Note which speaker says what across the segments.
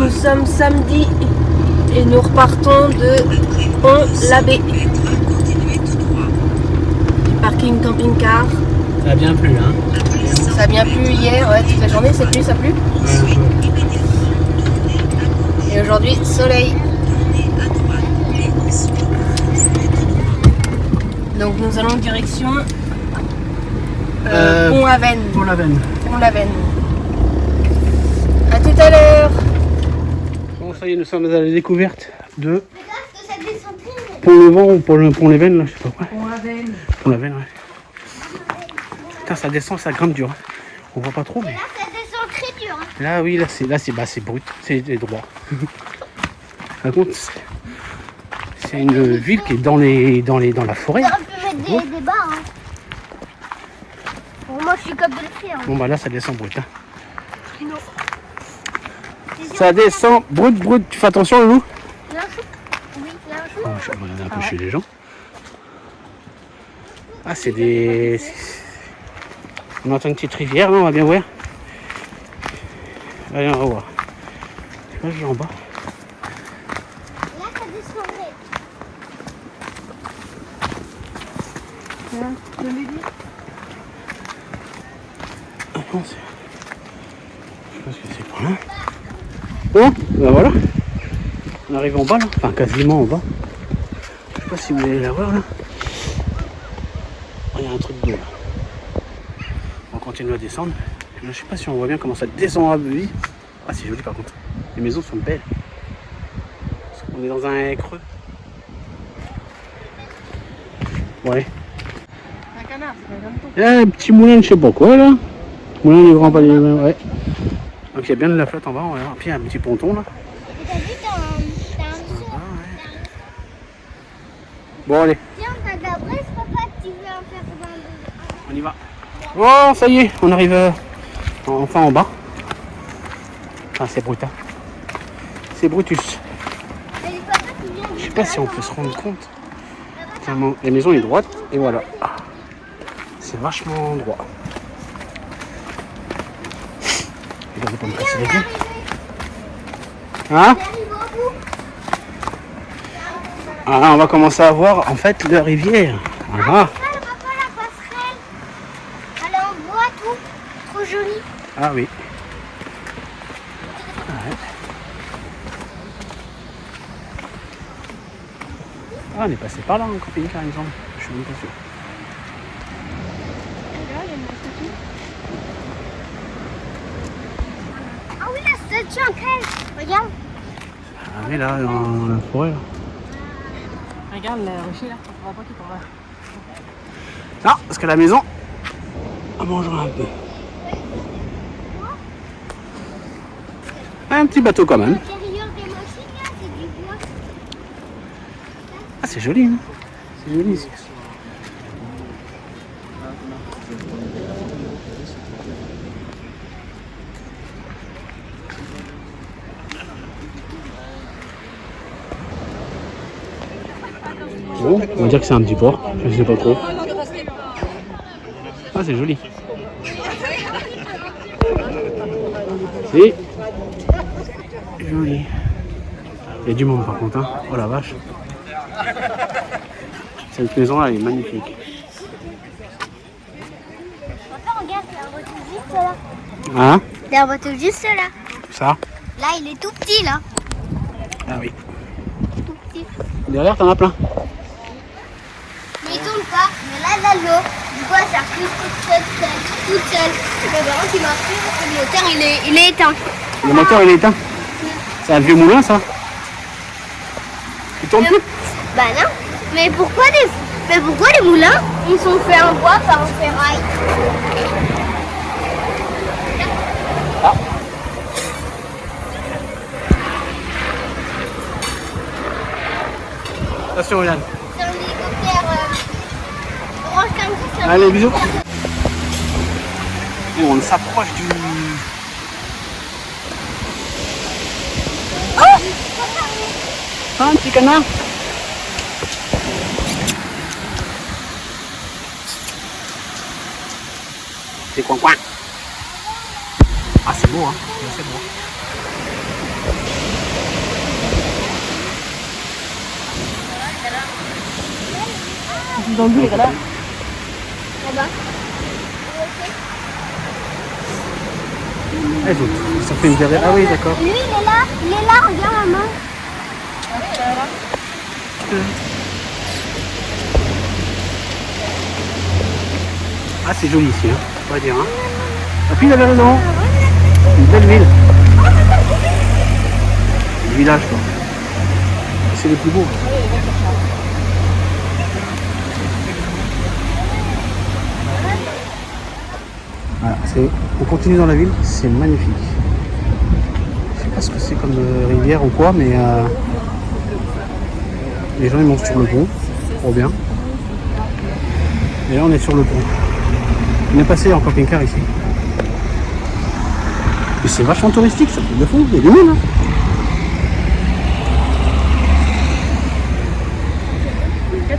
Speaker 1: nous sommes samedi et nous repartons de Pont-l'Abbé. Du parking camping-car.
Speaker 2: Ça a bien plu, hein?
Speaker 1: Ça a bien plu hier, ouais, toute la journée, cette nuit ça a plu. Et aujourd'hui, soleil. Donc nous allons direction Pont-Aven. Pont-l'Aven. A tout à l'heure.
Speaker 2: Bon, ça y est, nous sommes à la découverte de Pont-le-Vent ou Pont-l'Aven, là, je sais pas quoi.
Speaker 1: Pont-l'Aven.
Speaker 2: Pont-l'Aven, ouais. Putain, ça descend, ça grimpe dur. Hein. On voit pas trop, mais.
Speaker 3: Là, ça descend très dur. Hein.
Speaker 2: Là, oui, c'est brut, c'est droit. Par contre, c'est une ville qui est dans la forêt.
Speaker 3: On peut mettre des barres. Hein. Pour moi, je suis comme de le faire. Hein.
Speaker 2: Bon, bah là, ça descend brut. Hein.
Speaker 3: Non.
Speaker 2: Ça descend brut. Tu fais attention, Loulou?
Speaker 3: Il y a un chou. Oui, il y a un chou.
Speaker 2: Oh, je vais regarder un peu chez les gens. Ah, c'est des. On entend une petite rivière, là, on va bien voir. Allez, on va voir. Là, je vais en bas.
Speaker 3: Là, ça descendrait.
Speaker 2: Ah non, c'est. Je sais pas ce que c'est par là. Bon, ben voilà. On arrive en bas, là. Enfin, quasiment en bas. Je sais pas si vous allez la voir, là. Oh, il y a un truc d'eau, là. On continue à descendre. Là, je sais pas si on voit bien comment ça descend à vie. Ah, c'est joli par contre. Les maisons sont belles. On est dans un creux. Ouais.
Speaker 1: Un canard, c'est un hanneton.
Speaker 2: Il y a un petit moulin de je sais pas quoi là. Moulin du Grand Palais. Ouais. Donc il y a bien de la flotte en bas. Ouais. Puis il y a un petit ponton là.
Speaker 3: Et t'as vu, t'as un saut.
Speaker 2: Ah, ouais. Bon, allez,
Speaker 3: Tiens, t'as de la braise, papa, tu veux en faire 22.
Speaker 2: on y va. Bon, ça y est, on arrive enfin en bas. Ah, c'est brutal. C'est Brutus.
Speaker 3: Mais les papas, tu viens
Speaker 2: Je sais pas si on peut se rendre compte. Tiens, la maison est droite et voilà. C'est vachement droit. Regardez pas me casser les pieds. Hein? Ah, là, on va commencer à voir en fait la rivière. Voilà.
Speaker 3: Ah, papa, la passerelle. Elle est en bois, tout. Trop jolie.
Speaker 2: Ah oui. Ah, ouais. Ah, on est passé par là en camping-car, il me semble. Je suis même pas sûr.
Speaker 3: Ah oui, la statue en crève. Regarde.
Speaker 2: Ah, mais là, dans la forêt. Là.
Speaker 1: Regarde le rocher là, on va pas qu'il tombe.
Speaker 2: Non, parce que la maison, on mangera un peu. Un petit bateau quand même.
Speaker 3: L'intérieur des machines, là, c'est du bois.
Speaker 2: Ah, c'est joli. Hein, c'est joli ici. Bon, on va dire que c'est un petit port, je sais pas trop. Ah, c'est joli. C'est joli. Il y a du monde par contre, hein. Oh la vache. Cette maison là, elle est magnifique.
Speaker 3: Papa, regarde, c'est un bateau juste là.
Speaker 2: Hein?
Speaker 3: C'est un bateau juste là.
Speaker 2: Ça?
Speaker 3: Là, il est tout petit, là.
Speaker 2: Ah oui.
Speaker 3: Tout petit.
Speaker 2: Derrière, t'en as plein.
Speaker 3: Mais il tourne pas. Mais là, il a l'eau. Du coup, elle s'arrive toute seule. Mais par contre, il marche plus parce que le moteur, il est éteint.
Speaker 2: Le moteur, il est éteint. C'est un vieux moulin, ça? Il tourne plus?
Speaker 3: Bah non. Mais pourquoi les moulins, ils sont faits en bois par en ferraille?
Speaker 2: Ah. Attention, Yann.
Speaker 3: C'est un hélicoptère orange comme ça. C'est un
Speaker 2: Allez, bisous.
Speaker 3: hélicoptère.
Speaker 2: Et on s'approche du... Ah, un petit canard. C'est coin. Ah, c'est beau, hein. C'est beau.
Speaker 1: Dans le but, là.
Speaker 3: Là-bas.
Speaker 2: Ah, ils ont fait une derrière. Ah oui, d'accord.
Speaker 3: Lui, il est là. Il est là, regarde, maman.
Speaker 2: Ah, c'est joli ici, hein. On va dire. Hein. Et puis il avait raison. Une belle ville. Le village, quoi. C'est le plus beau. Voilà, on continue dans la ville, c'est magnifique. Je sais pas ce que c'est comme rivière ou quoi, mais les gens ils montent sur le pont, trop bien. Et là on est sur le pont. On est passé en camping-car ici. Mais c'est vachement touristique, ça fait de fond, il y a du monde. Hein.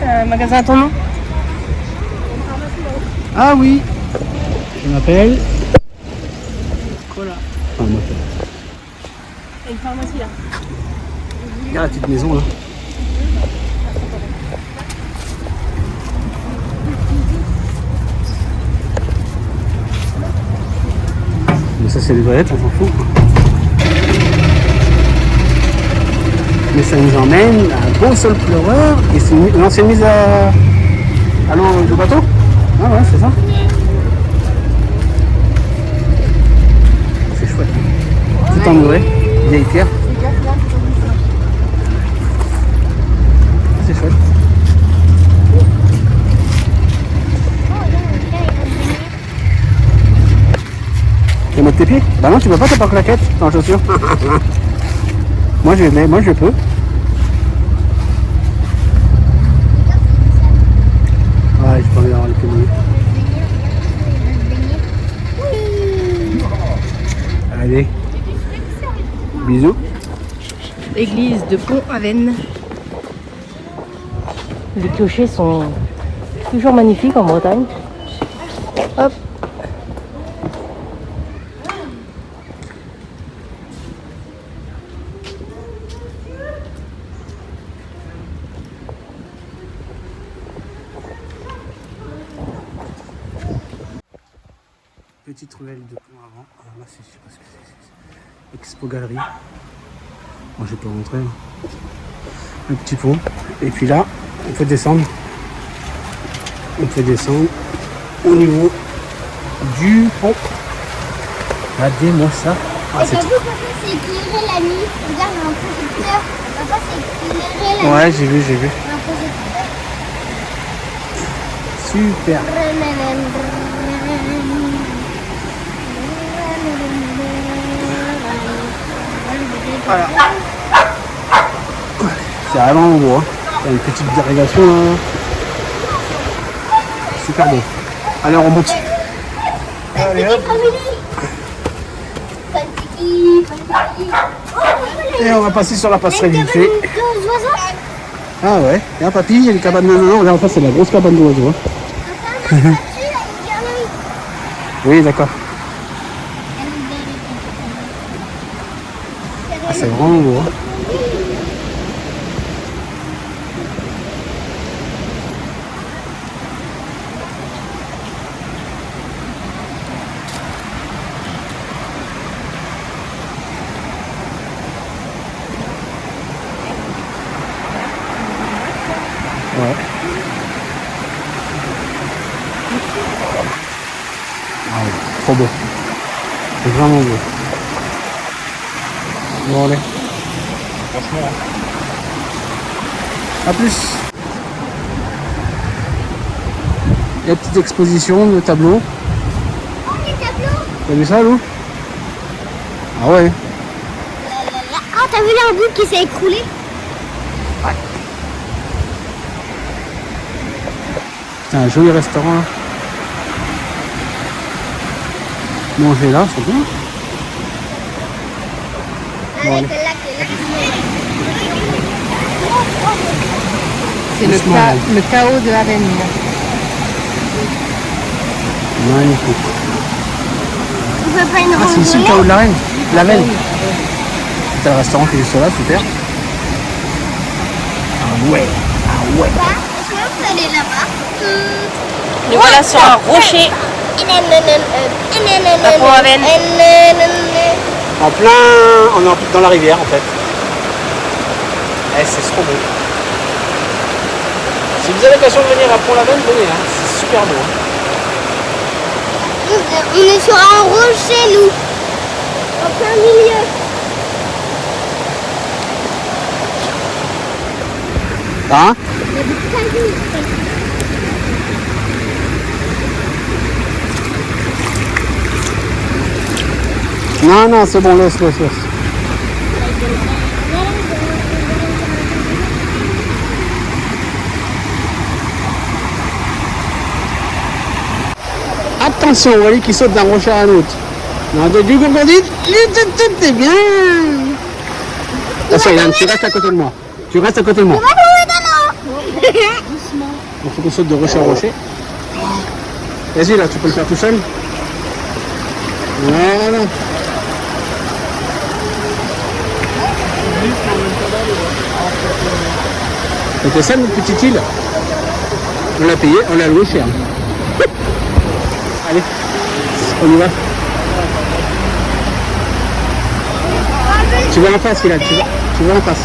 Speaker 1: T'as un magasin à ton nom?
Speaker 2: Ah oui, je m'appelle Cola. Enfin, moi,
Speaker 1: Il y a une pharmacie là.
Speaker 2: regarde la petite maison là. Mais ça c'est les toilettes, on s'en fout. Mais ça nous emmène à Beau Sol Pleureur et c'est une ancienne mise à l'eau du bateau. Ah ouais, c'est ça. C'est chouette. Tout en muré, vieille pierre. C'est chouette. Tu veux mettre tes pieds? Bah non, tu peux pas, t'as pas claquette dans la chaussure. Moi je l'ai, moi je peux. Ouais, j'ai pas envie d'avoir les pieds mouillés. Allez. Bisous.
Speaker 1: Église de Pont-Aven. Les clochers sont toujours magnifiques en Bretagne. Hop.
Speaker 2: Petite ruelle de pont avant. Alors là, je sais pas ce que c'est. Expo Galerie. Moi, je peux rentrer. Hein. Le petit pont. Et puis là, on peut descendre. On peut descendre au niveau du pont. Regardez-moi ça. Ah,
Speaker 3: Et t'as vu, papa, c'est éclairé la nuit. Regarde, il y a un projecteur. Papa, c'est éclairé la nuit.
Speaker 2: Ouais, j'ai vu, j'ai vu.
Speaker 3: Il y a un projecteur.
Speaker 2: Super. Voilà. C'est vraiment beau. Hein. Il y a une petite dérivation là. Super beau. Allez, on remonte. Allez, hop. Et on va passer sur la passerelle vite fait. Ah ouais. Et un papy, il y a les cabanes. Non, là en face c'est la grosse cabane d'oiseaux. Hein. Oui, d'accord. Ah, c'est vraiment beau. Hein. Ouais. Ah ouais, trop beau. C'est vraiment beau. Bon allez. Franchement. A plus. Il y a une petite exposition de tableaux.
Speaker 3: Oh, les tableaux.
Speaker 2: T'as vu ça, Lou? Ah ouais.
Speaker 3: Ah, t'as vu la boule qui s'est écroulée?
Speaker 2: Ouais. C'est un joli restaurant là. Manger là, c'est bien. Bon, allez.
Speaker 1: C'est
Speaker 2: Doucement,
Speaker 1: le chaos de Aven.
Speaker 2: Magnifique.
Speaker 3: Tu veux pas une
Speaker 2: Ah, c'est ici le chaos de la reine. La veine. C'est le restaurant qui est juste là, super. Ah ouais. Ah Ouais.
Speaker 3: Papa, est-ce qu'on peut aller là-bas?
Speaker 1: Et voilà sur un rocher. À Pont-Aven.
Speaker 2: En plein... On est dans la rivière en fait. Eh, c'est trop beau. Si vous avez l'occasion de venir à Pont-Aven, venez, hein. C'est super beau. Hein.
Speaker 3: On est sur un rocher, nous. En plein milieu.
Speaker 2: Hein?
Speaker 3: Il y a des cailloux.
Speaker 2: Non, non, c'est bon, laisse. Attention, vous voyez qu'il saute d'un rocher à un autre. Non, du crocodile, t'es bien. Attention, Yann, tu restes à côté de moi. Tu restes à côté de moi. Il faut qu'on saute de rocher à rocher. Vas-y, là, tu peux le faire tout seul. Voilà. C'était ça notre petite île. On l'a payé, on l'a loué cher. Allez, on y va. Tu vas en face, Kylian, tu vas en face.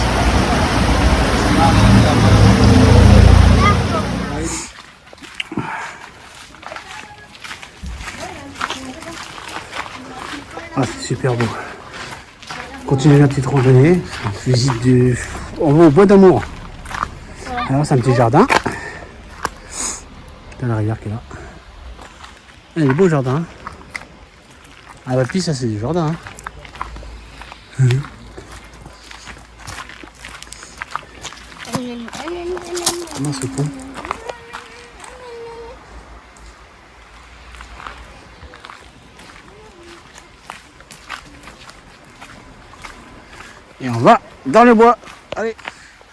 Speaker 2: Ah, c'est super beau. Continuez la petite randonnée. Visite du... On va au bois d'amour. Alors c'est un petit jardin. T'as la rivière qui est là. Il est beau le jardin. Ah bah puis ça c'est du jardin. Comment c'est con. Et on va dans le bois. Allez.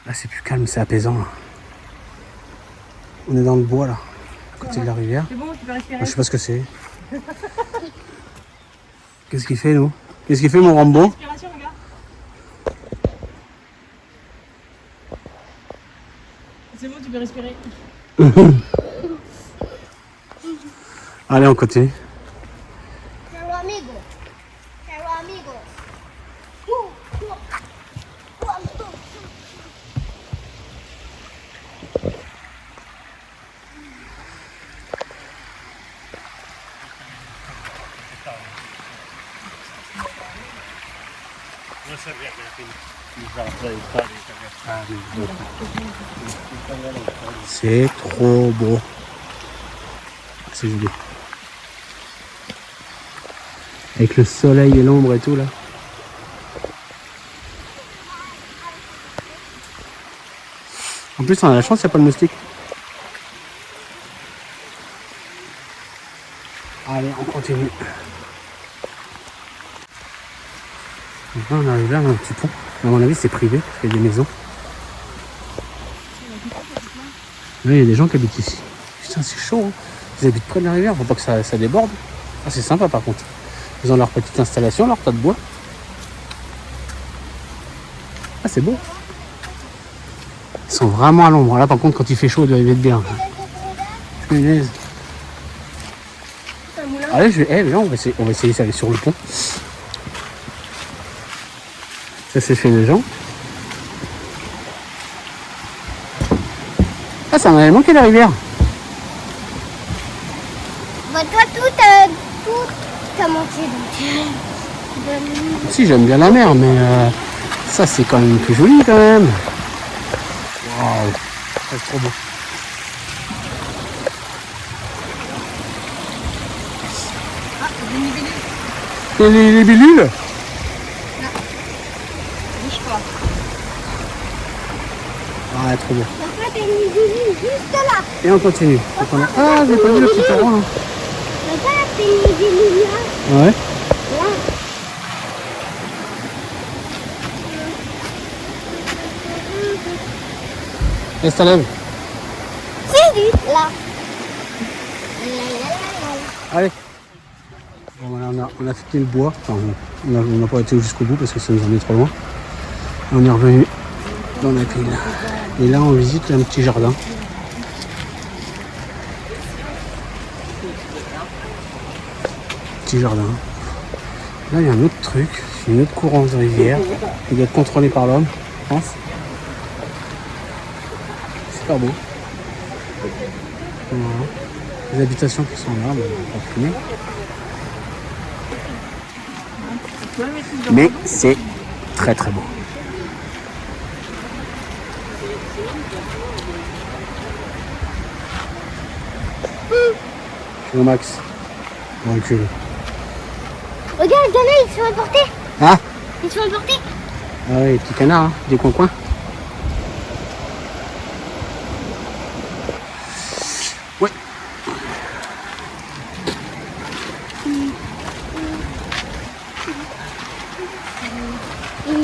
Speaker 2: Là c'est plus calme, c'est apaisant. On est dans le bois là, à côté de la rivière.
Speaker 1: C'est bon, tu peux respirer.
Speaker 2: Je sais pas ce que c'est. Qu'est-ce qu'il fait nous? Qu'est-ce qu'il fait mon Rambo?
Speaker 1: Respiration, regarde. C'est bon, tu peux respirer.
Speaker 2: Allez, on continue.
Speaker 3: Ciao amigo. Ciao amigo.
Speaker 2: C'est trop beau. C'est joli. Avec le soleil et l'ombre et tout là. En plus on a la chance, il n'y a pas de moustiques. Allez, on continue. Donc là, on arrive là, un petit pont. À mon avis, c'est privé, parce qu'il y a des maisons. Là, il y a des gens qui habitent ici. Putain, c'est chaud. Hein. Ils habitent près de la rivière, faut pas que ça déborde. Ah, c'est sympa par contre. Ils ont leur petite installation, leur tas de bois. Ah, c'est beau. Ils sont vraiment à l'ombre. Là, par contre, quand il fait chaud, ils doivent être bien. Punaise. Allez, là, on va essayer d'aller sur le pont. Ça, c'est chez les gens. Ah, ça m'a manqué la rivière.
Speaker 3: Bah, toi, tout t'as manqué.
Speaker 2: Si, j'aime bien la mer, mais ça, c'est quand même plus joli quand même. Waouh, c'est trop beau. Les bilules? Ah, trop beau.
Speaker 3: Papa, t'as une bidule juste là.
Speaker 2: Et on continue. Ah, j'ai pas vu le petit torrent là.
Speaker 3: Papa, t'as une bidule là.
Speaker 2: Ouais.
Speaker 3: Là.
Speaker 2: Laisse ta lèvre.
Speaker 3: C'est lui, là.
Speaker 2: Allez. Bon, voilà, on a fini le bois. Enfin, on n'a pas été jusqu'au bout parce que ça nous en est trop loin. Et on est revenu dans la ville. Et là, on visite un petit jardin. Petit jardin. Là, il y a un autre truc. C'est une autre courant de rivière qui doit être contrôlée par l'homme, je pense. Super beau. Voilà. Les habitations qui sont là, pas filmer. Mais c'est très très beau. Au max. On recule.
Speaker 3: Regarde, il y en a, ils sont emportés.
Speaker 2: Ah
Speaker 3: Ils sont emportés.
Speaker 2: Ah oui, les petits canards, hein, des coins-coins. Ouais.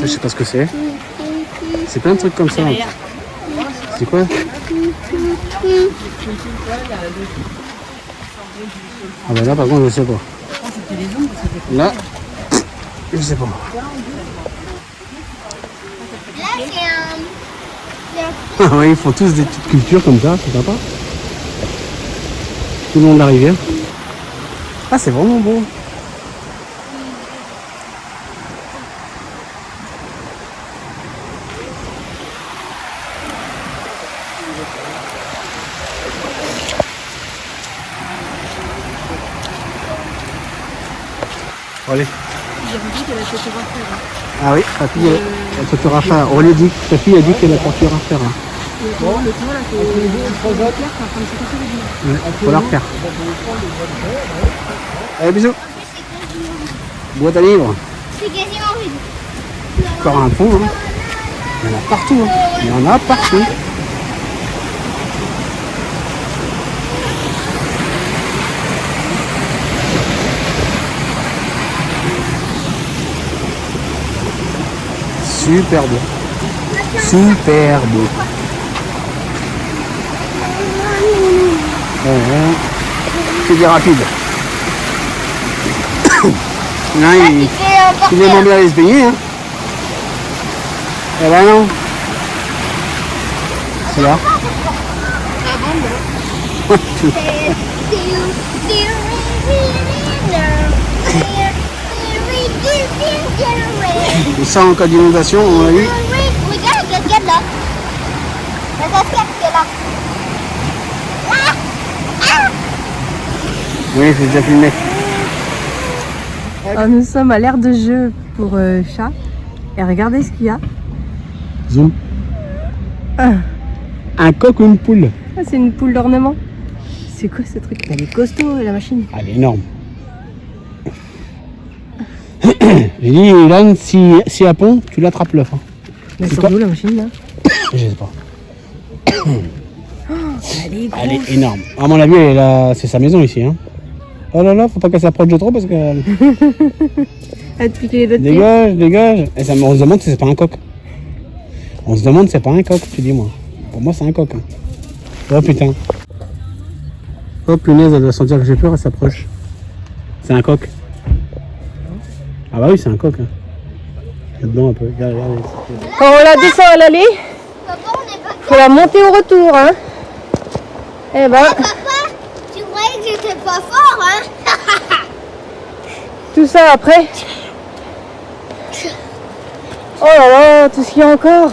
Speaker 2: Je sais pas ce que c'est. C'est plein de trucs comme ça. C'est quoi? Ah bah là par contre je sais pas. Là, je sais pas.
Speaker 3: Là, c'est un...
Speaker 2: Ah ouais, ils font tous des petites cultures comme ça, c'est sympa. Tout le long de la rivière. Ah c'est vraiment beau. Allez. Ah oui, ta fille, elle photographe. On lui dit, ta fille a dit qu'elle a photographe. Bon, le temps là, faut la refaire. Allez, bisous. Boîte à livres.
Speaker 3: C'est quasiment vide.
Speaker 2: Encore un pont. Hein. Il y en a partout. Hein. Il y en a partout. Super beau. Super beau. C'est bien rapide. Là, il aime bien aller se baigner. Hein. Eh ben non. C'est là. Et ça, en cas d'inondation, on a eu.
Speaker 3: Regarde la cascade là. La cascade qui est là.
Speaker 2: Oui, j'ai déjà filmé.
Speaker 1: Alors, nous sommes à l'aire de jeu pour chats. Et regardez ce qu'il y a.
Speaker 2: Zoom.
Speaker 1: Ah,
Speaker 2: Un coq ou une poule?
Speaker 1: c'est une poule d'ornement. C'est quoi ce truc? Elle est costaud la machine.
Speaker 2: Elle est énorme. J'ai dit, Ilan, si à pont, tu l'attrapes l'œuf. Hein.
Speaker 1: Mais
Speaker 2: C'est
Speaker 1: sur
Speaker 2: quoi
Speaker 1: d'où la machine là?
Speaker 2: Je sais pas.
Speaker 1: Elle est
Speaker 2: Elle est énorme. À mon avis, c'est sa maison ici. Hein. Oh là là, faut pas qu'elle s'approche de trop parce que.
Speaker 1: Elle te pique les deux pieds.
Speaker 2: Dégage, dégage. Et ça, on se demande si c'est pas un coq. On se demande si c'est pas un coq, tu dis moi. Pour moi, c'est un coq. Hein. Oh putain. Oh punaise, elle doit sentir que j'ai peur, elle s'approche. C'est un coq. Ah bah oui, c'est un coq. Hein. Là-dedans un peu. Regarde.
Speaker 1: Quand on la descend à l'aller,
Speaker 3: Papa, on n'est pas...
Speaker 1: faut la monter au retour. Hein. Eh ben,
Speaker 3: Papa, tu croyais que j'étais pas fort, hein?
Speaker 1: tout ça après. Oh là là, tout ce qu'il y a encore.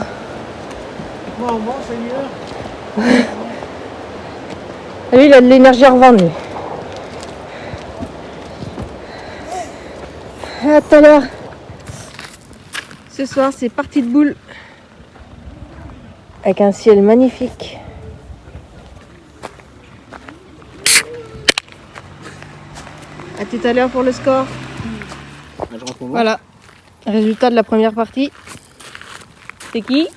Speaker 1: Lui, il a de l'énergie à revendre. Lui. À tout à l'heure. Ce soir, c'est partie de boule. Avec un ciel magnifique. À tout à l'heure pour le score. Voilà. Résultat de la première partie. C'est qui?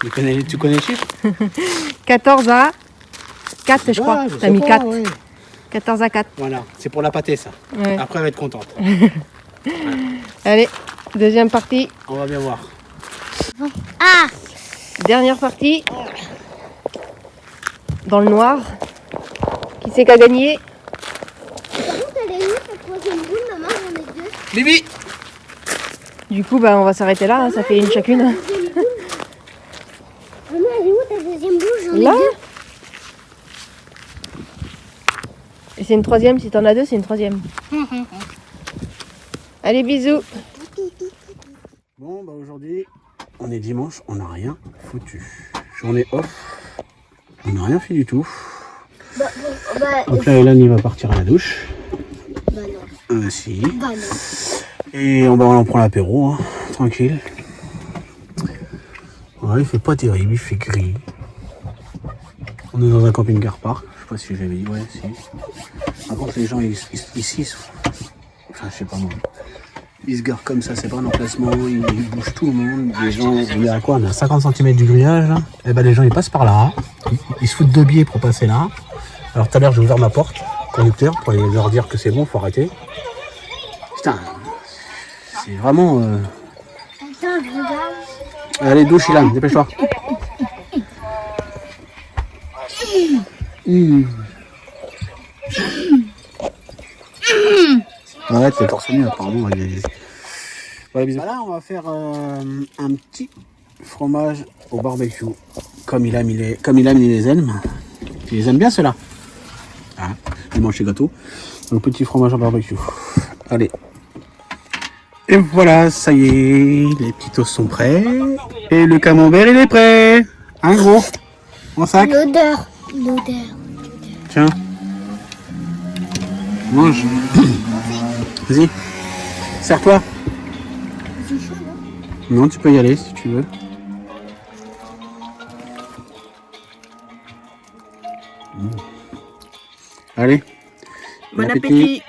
Speaker 2: Tu connais le chiffre?
Speaker 1: 14 à 4, je crois. T'as mis 4.
Speaker 2: Ouais.
Speaker 1: 14 à 4.
Speaker 2: Voilà, c'est pour la pâtée ça.
Speaker 1: Ouais.
Speaker 2: Après, elle va être contente.
Speaker 1: Allez, deuxième partie.
Speaker 2: On va bien voir.
Speaker 3: Ah!
Speaker 1: Dernière partie. Dans le noir. Qui c'est qui a gagné?
Speaker 3: Par contre, elle est où cette troisième boule, maman? J'en ai deux.
Speaker 2: Bibi!
Speaker 1: Du coup, bah, on va s'arrêter là. Hein, ça fait une chacune.
Speaker 3: Deuxième boule. J'en ai
Speaker 1: Là.
Speaker 3: deux.
Speaker 1: Et c'est une troisième. Si t'en as deux, c'est une troisième. Allez, bisous.
Speaker 2: Bon, bah aujourd'hui, on est dimanche, on n'a rien foutu. Journée off, on n'a rien fait du tout.
Speaker 3: Bah,
Speaker 2: Donc là, Hélène, il va partir à la douche.
Speaker 3: non.
Speaker 2: Si.
Speaker 3: Bah non.
Speaker 2: Et on en prend l'apéro, hein, tranquille. Ouais, il fait pas terrible, il fait gris. On est dans un camping-car park, je sais pas si j'avais dit, ouais, si. Par contre, les gens ici, enfin, je sais pas moi. Ils se garent comme ça, c'est pas un emplacement, ils bougent tout le monde. Les gens, il y a quoi? On est à 50 cm du grillage, là. Et ben les gens ils passent par là, ils se foutent de biais pour passer là. Alors tout à l'heure j'ai ouvert ma porte, conducteur, pour aller leur dire que c'est bon, faut arrêter. Putain, c'est vraiment.
Speaker 3: Attends, je regarde.
Speaker 2: Allez, douche, Ilan, dépêche-toi. Ouais, t'es torse nu apparemment. Voilà, bisous. Voilà, on va faire un petit fromage au barbecue. Comme il a mis les aime. Tu les aimes bien ceux-là? Ah, il mange ses gâteaux. Donc petit fromage au barbecue. Allez. Et voilà, ça y est, les petits toasts sont prêts. Et le camembert, il est prêt. Un gros. En sac.
Speaker 3: L'odeur.
Speaker 2: Tiens. Mange. Vas-y. Serre-toi.
Speaker 3: C'est chaud, non?
Speaker 2: Non, tu peux y aller si tu veux. Allez.
Speaker 1: Bon appétit.